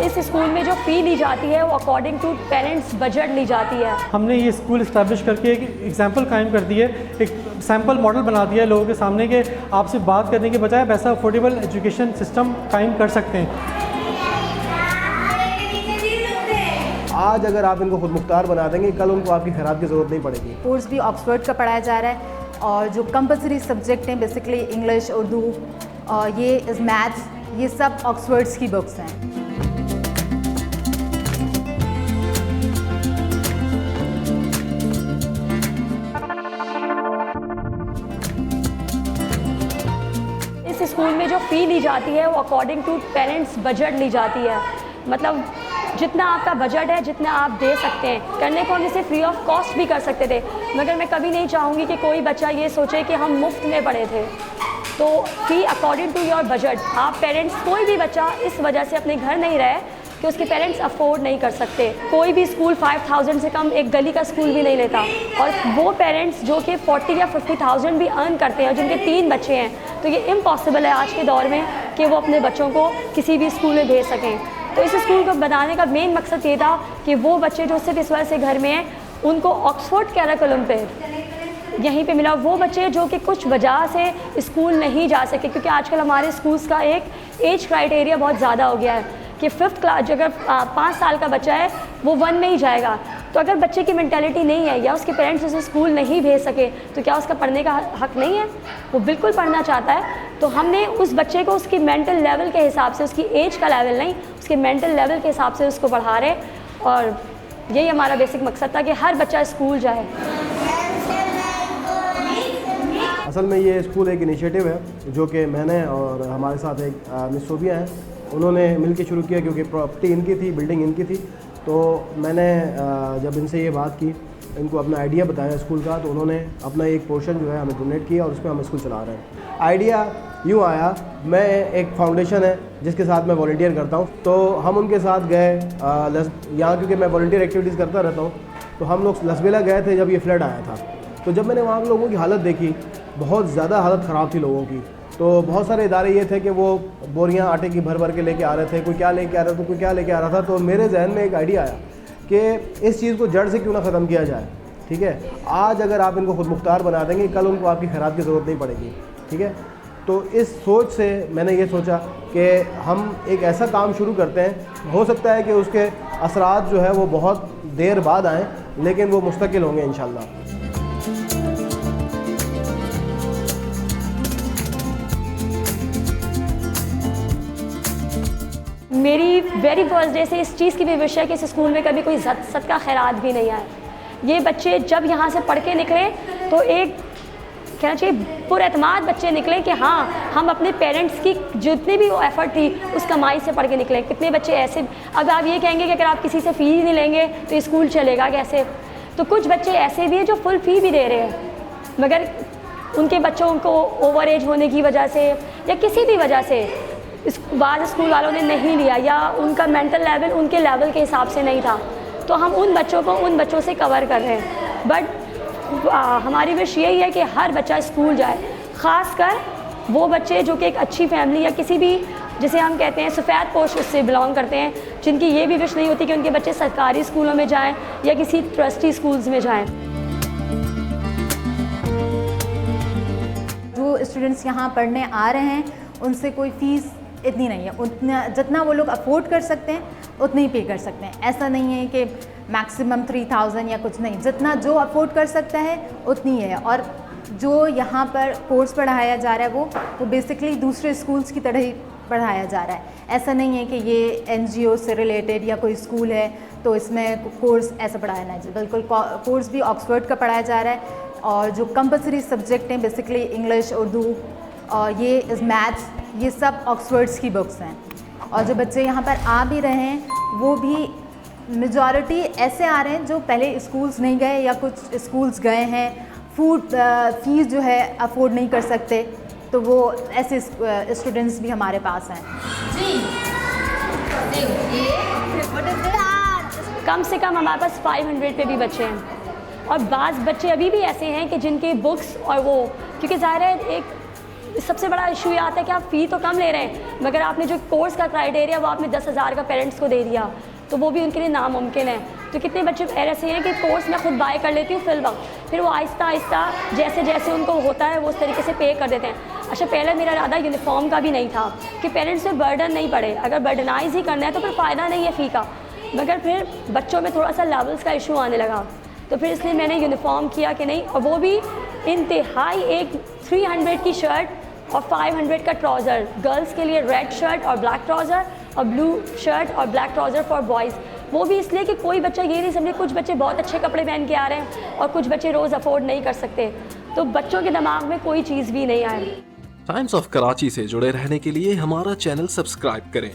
इस स्कूल में जो फ़ी ली जाती है वो अकॉर्डिंग टू पेरेंट्स बजट ली जाती है। हमने ये स्कूल इस्टेब्लिश करके एक एग्जाम्पल कायम कर दी है, एक सैम्पल मॉडल बना दिया है लोगों के सामने कि आपसे बात करने के बजाय वैसा अफोर्डेबल एजुकेशन सिस्टम कायम कर सकते हैं। आज अगर आप इनको खुद मुख्तार बना देंगे, कल उनको आपकी खैरात की ज़रूरत नहीं पड़ेगी। कोर्स भी ऑक्सफोर्ड का पढ़ाया जा रहा है और जो कंपलसरी सब्जेक्ट हैं बेसिकली इंग्लिश, उर्दू और ये इस मैथ्स, ये सब ऑक्सफोर्ड्स की बुक्स हैं। इस स्कूल में जो फ़ी ली जाती है वो अकॉर्डिंग टू पेरेंट्स बजट ली जाती है। मतलब जितना आपका बजट है, जितना आप दे सकते हैं, करने को हम इसे फ्री ऑफ कॉस्ट भी कर सकते थे, मगर मैं कभी नहीं चाहूँगी कि कोई बच्चा ये सोचे कि हम मुफ्त में पढ़े थे। तो फ़ी अकॉर्डिंग टू योर बजट। आप पेरेंट्स, कोई भी बच्चा इस वजह से अपने घर नहीं रहे कि उसके पेरेंट्स अफोर्ड नहीं कर सकते। कोई भी स्कूल 5000 से कम एक गली का स्कूल भी नहीं लेता, और वो पेरेंट्स जो कि 40 या 50,000 भी अर्न करते हैं, जिनके 3 बच्चे हैं, तो ये इम्पॉसिबल है आज के दौर में कि वो अपने बच्चों को किसी भी स्कूल में भेज सकें। तो इस स्कूल को बनाने का मेन मकसद ये था कि वो बच्चे जो सिर्फ इस वजह से घर में हैं, उनको ऑक्सफोर्ड कैरिकुलम पे यहीं पे मिला। वो बच्चे जो कि कुछ वजह से स्कूल नहीं जा सके, क्योंकि आजकल हमारे स्कूल्स का एक एज क्राइटेरिया बहुत ज़्यादा हो गया है कि 5th क्लास, अगर 5 साल का बच्चा है वो 1 में ही जाएगा। तो अगर बच्चे की मेंटालिटी नहीं है या उसके पेरेंट्स उसे स्कूल नहीं भेज सके, तो क्या उसका पढ़ने का हक नहीं है? वो बिल्कुल पढ़ना चाहता है। तो हमने उस बच्चे को उसकी मेंटल लेवल के हिसाब से, उसकी एज का लेवल नहीं, उसके मेंटल लेवल के हिसाब से उसको पढ़ा रहे, और यही हमारा बेसिक मकसद था कि हर बच्चा स्कूल जाए। असल में ये स्कूल एक इनिशिएटिव है जो कि मैंने और हमारे साथ एक मिस सोबिया हैं, उन्होंने मिलकर शुरू किया, क्योंकि प्रॉपर्टी इनकी थी, बिल्डिंग इनकी थी। तो मैंने जब इनसे ये बात की, इनको अपना आइडिया बताया स्कूल का, तो उन्होंने अपना एक पोर्शन जो है हमें डोनेट किया और उसमें हम स्कूल चला रहे हैं। आइडिया यूँ आया, मैं एक फाउंडेशन है जिसके साथ मैं वॉलंटियर करता हूँ, तो हम उनके साथ गए यहाँ, क्योंकि मैं वॉलंटियर एक्टिविटीज़ करता रहता हूँ। तो हम लोग लसबेला गए थे जब ये फ्लड आया था। तो जब मैंने वहाँ लोगों की हालत देखी, बहुत ज़्यादा हालत ख़राब थी लोगों की। तो बहुत सारे इदारे ये थे कि वो बोरियां आटे की भर भर के लेके आ रहे थे, कोई क्या लेके आ रहा था, कोई क्या लेके आ रहा था। तो मेरे जहन में एक आइडिया आया कि इस चीज़ को जड़ से क्यों ना ख़त्म किया जाए। ठीक है, आज अगर आप इनको खुद मुख्तार बना देंगे, कल उनको आपकी खैरात की ज़रूरत नहीं पड़ेगी। ठीक है, तो इस सोच से मैंने ये सोचा कि हम एक ऐसा काम शुरू करते हैं, हो सकता है कि उसके असरात जो है वो बहुत देर बाद आएँ, लेकिन वो मुस्तकिल होंगे इंशाल्लाह। मेरी वेरी फर्स्ट डे से इस चीज़ की भी विश है कि इस स्कूल में कभी कोई सदका खैरात भी नहीं आए। ये बच्चे जब यहाँ से पढ़ के निकले तो एक कहना चाहिए पुरएतमाद बच्चे निकले कि हाँ, हम अपने पेरेंट्स की जितनी भी वो एफ़र्ट थी उस कमाई से पढ़ के निकले। कितने बच्चे ऐसे, अब आप ये कहेंगे कि अगर आप किसी से फ़ी ही नहीं लेंगे तो स्कूल चलेगा कैसे? तो कुछ बच्चे ऐसे भी हैं जो फुल फ़ी भी दे रहे हैं, मगर उनके बच्चों को ओवर एज होने की वजह से या किसी भी वजह से इस बाद स्कूल वालों ने नहीं लिया, या उनका मेंटल लेवल उनके लेवल के हिसाब से नहीं था। तो हम उन बच्चों को उन बच्चों से कवर कर रहे हैं। बट हमारी विश यही है कि हर बच्चा स्कूल जाए, ख़ासकर वो बच्चे जो कि एक अच्छी फैमिली या किसी भी, जिसे हम कहते हैं सफ़ेद पोश, उससे बिलोंग करते हैं, जिनकी ये भी विश नहीं होती कि उनके बच्चे सरकारी स्कूलों में जाएँ या किसी ट्रस्टी स्कूल्स में जाएँ। जो स्टूडेंट्स यहाँ पढ़ने आ रहे हैं उनसे कोई फ़ीस इतनी नहीं है, उतना जितना वो लोग अफोर्ड कर सकते हैं उतनी ही पे कर सकते हैं। ऐसा नहीं है कि मैक्सिमम 3000 या कुछ नहीं, जितना जो अफोर्ड कर सकता है उतनी है। और जो यहाँ पर कोर्स पढ़ाया जा रहा है वो बेसिकली दूसरे स्कूल्स की तरह ही पढ़ाया जा रहा है। ऐसा नहीं है कि ये NGO से रिलेटेड या कोई स्कूल है तो इसमें कोर्स ऐसा पढ़ाया नहीं जाए। बिल्कुल कोर्स भी ऑक्सफोर्ड का पढ़ाया जा रहा है, और जो कंपलसरी सब्जेक्ट हैं बेसिकली इंग्लिश, उर्दू और ये इस मैथ्स, ये सब ऑक्सफोर्ड्स की बुक्स हैं। और जो बच्चे यहाँ पर आ भी रहे हैं वो भी मेजॉरिटी ऐसे आ रहे हैं जो पहले स्कूल्स नहीं गए या कुछ स्कूल्स गए हैं, फीस जो है अफोर्ड नहीं कर सकते, तो वो ऐसे स्टूडेंट्स भी हमारे पास हैं। कम से कम हमारे पास 500 पे भी बच्चे हैं, और बाज़ बच्चे अभी भी ऐसे हैं कि जिनकी बुक्स और वो, क्योंकि ज़ाहिर है एक सबसे बड़ा इशू ये आता है कि आप फ़ी तो कम ले रहे हैं, मगर आपने जो कोर्स का क्राइटेरिया वो आपने 10,000 का पेरेंट्स को दे दिया, तो वो भी उनके लिए नामुमकिन है। तो कितने बच्चे ऐसे हैं कि कोर्स मैं खुद बाय कर लेती हूँ फिल वक्त, फिर वो आहिस्ता आहिस्ता जैसे जैसे उनको होता है वो उस तरीके से पे कर देते हैं। अच्छा, पहले मेरा इरादा यूनिफॉर्म का भी नहीं था कि पेरेंट्स पे बर्डन नहीं पड़े, अगर बर्डनाइज ही करना है तो फिर फ़ायदा नहीं है फ़ी का, मगर फिर बच्चों में थोड़ा सा लेवल्स का इशू आने लगा, तो फिर इसलिए मैंने यूनिफॉर्म किया कि नहीं, और वो भी इंतहाई एक 300 की शर्ट और 500 का ट्राउज़र, गर्ल्स के लिए रेड शर्ट और ब्लैक ट्राउज़र और ब्लू शर्ट और ब्लैक ट्राउज़र फॉर बॉयज़। वो भी इसलिए कि कोई बच्चा ये नहीं समझे, कुछ बच्चे बहुत अच्छे कपड़े पहन के आ रहे हैं और कुछ बच्चे रोज़ अफोर्ड नहीं कर सकते, तो बच्चों के दिमाग में कोई चीज़ भी नहीं आए। टाइम्स ऑफ कराची से जुड़े रहने के लिए हमारा चैनल सब्सक्राइब करें।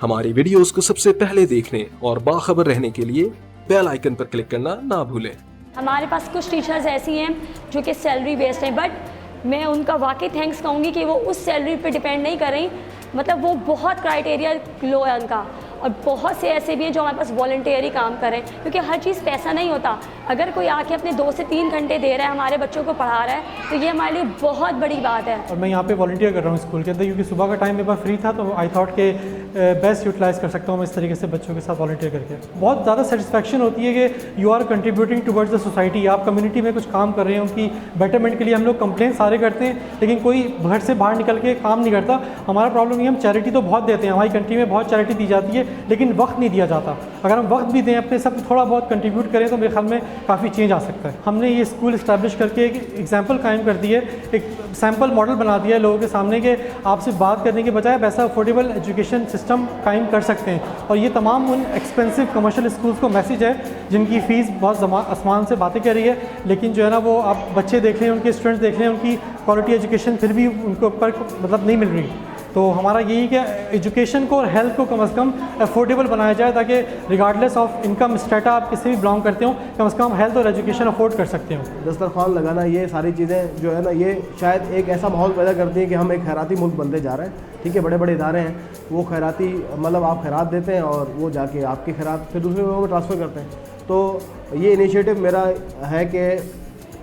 हमारी वीडियोस को सबसे पहले देखने और बाखबर रहने के लिए बेल आइकन पर क्लिक करना ना भूलें। हमारे पास कुछ टीचर्स ऐसी हैं जो कि सैलरी बेस्ड हैं, बट मैं उनका वाकई थैंक्स कहूँगी कि वो उस सैलरी पे डिपेंड नहीं कर रही, मतलब वो बहुत क्राइटेरिया लो है उनका, और बहुत से ऐसे भी हैं जो हमारे पास वॉलंटियरी काम करें, क्योंकि हर चीज़ पैसा नहीं होता। अगर कोई आके अपने 2 से 3 घंटे दे रहा है, हमारे बच्चों को पढ़ा रहा है, तो ये हमारे लिए बहुत बड़ी बात है। और मैं यहाँ पे वॉलंटियर कर रहा हूँ स्कूल के अंदर, क्योंकि सुबह का टाइम मेरे पास फ्री था, तो आई थॉट के बेस्ट यूटिलाइज़ कर सकता हूँ मैं इस तरीके से बच्चों के साथ वॉलंटियर करके। बहुत ज़्यादा सेटिस्फेक्शन होती है कि you are contributing towards the society, आप कम्युनिटी में कुछ काम कर रहे हैं, उनकी बेटरमेंट के लिए। हम लोग कंप्लेन सारे करते हैं, लेकिन कोई घर से बाहर निकल के काम नहीं करता। हमारा प्रॉब्लम ये, हम चैरिटी तो बहुत देते हैं, हमारी कंट्री में बहुत चैरिटी दी जाती है, लेकिन वक्त नहीं दिया जाता। अगर हम वक्त भी दें, अपने सब थोड़ा बहुत कंट्रीब्यूट करें, तो मेरे ख्याल में काफ़ी चेंज आ सकता है। हमने ये स्कूल इस्टेब्लिश करके एक एग्जाम्पल कायम कर दी है, एक सैम्पल मॉडल बना दिया है लोगों के सामने के आपसे बात करने के बजाय वैसा अफोर्डेबल एजुकेशन सिस्टम कायम कर सकते हैं। और ये तमाम उन एक्सपेंसिव कमर्शियल स्कूल्स को मैसेज है जिनकी फ़ीस बहुत आसमान से बातें कर रही है, लेकिन जो है ना वो आप बच्चे देख लें, उनके स्टूडेंट्स देख लें, उनकी क्वालिटी एजुकेशन फिर भी उनको ऊपर मतलब नहीं मिल रही। तो हमारा यही कि एजुकेशन को और हेल्थ को कम से कम अफोर्डेबल बनाया जाए, ताकि रिगार्डलेस ऑफ इनकम स्टेटा आप किसी भी बिलोंग करते हो, कम से कम हेल्थ और एजुकेशन अफोर्ड कर सकते हो। दस्तरखान लगाना, ये सारी चीज़ें जो है ना, ये शायद एक ऐसा माहौल पैदा करती है कि हम एक खैराती मुल्क बनते जा रहे हैं। ठीक है, बड़े बड़े इदारे हैं, वो खैराती मतलब आप खैरात देते हैं और वो जाके आपकी खैरात फिर दूसरे लोगों में ट्रांसफ़र करते हैं। तो ये इनिशिएटिव मेरा है कि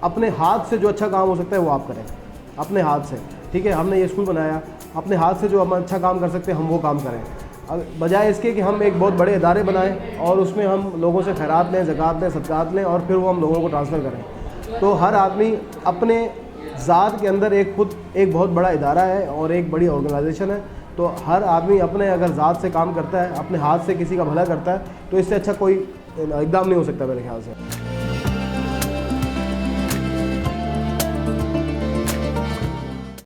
अपने हाथ से जो अच्छा काम हो सकता है वो आप करें, अपने हाथ से। ठीक है, हमने ये स्कूल बनाया, अपने हाथ से जो हम अच्छा काम कर सकते हैं हम वो काम करें, बजाय इसके कि हम एक बहुत बड़े इदारे बनाएं और उसमें हम लोगों से खैरात लें, ज़कात लें, सदक़ात लें और फिर वो हम लोगों को ट्रांसफ़र करें। तो हर आदमी अपने ज़ात के अंदर खुद एक बहुत बड़ा इदारा है और एक बड़ी ऑर्गेनाइजेशन है। तो हर आदमी अपने अगर ज़ात से काम करता है, अपने हाथ से किसी का भला करता है, तो इससे अच्छा कोई इक़दाम नहीं हो सकता मेरे ख्याल से।